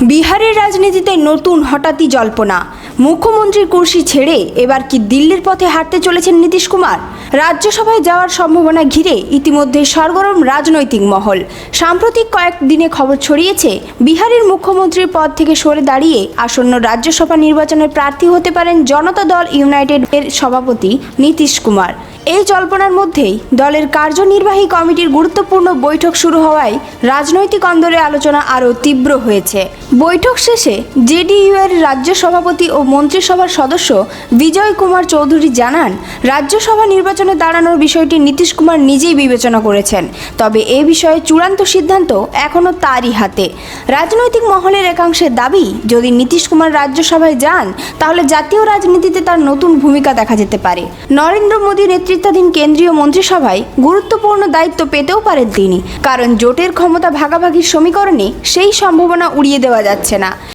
বিহারের রাজনীতিতে নতুন হঠাৎই জল্পনা। মুখ্যমন্ত্রীর কুর্সি ছেড়ে এবার কি দিল্লির পথে হাঁটতে চলেছেন নীতিশ কুমার? রাজ্যসভায় যাওয়ার সম্ভাবনা ঘিরে ইতিমধ্যে সরগরম রাজনৈতিক মহল। সাম্প্রতিক কয়েকদিনে খবর ছড়িয়েছে, বিহারের মুখ্যমন্ত্রীর পদ থেকে সরে দাঁড়িয়ে আসন্ন রাজ্যসভা নির্বাচনের প্রার্থী হতে পারেন জনতা দল ইউনাইটেড এর সভাপতি নীতিশ কুমার। এই জল্পনার মধ্যেই দলের কার্যনির্বাহী কমিটির গুরুত্বপূর্ণ বৈঠক শুরু হওয়ায় রাজনৈতিক অন্দরে আলোচনা আরও তীব্র হয়েছে। বৈঠক শেষে জেডিইউ এর রাজ্য সভাপতি ও মন্ত্রিসভার সদস্য বিজয় কুমার চৌধুরী জানান, রাজ্যসভা নির্বাচনে দাঁড়ানোর বিষয়টি নীতিশ কুমার নিজেই বিবেচনা করেছেন, তবে এ বিষয়ে চূড়ান্ত সিদ্ধান্ত এখনও তারই হাতে। রাজনৈতিক মহলের একাংশের দাবি, যদি নীতিশ কুমার রাজ্যসভায় যান তাহলে জাতীয় রাজনীতিতে তার নতুন ভূমিকা দেখা যেতে পারে। নরেন্দ্র মোদী নেতৃত্বাধীন কেন্দ্রীয় মন্ত্রিসভায় গুরুত্বপূর্ণ দায়িত্ব পেতেও পারেন তিনি, কারণ জোটের ক্ষমতা ভাগাভাগির সমীকরণে সেই সম্ভাবনা উড়িয়ে দেওয়া যাচ্ছে না।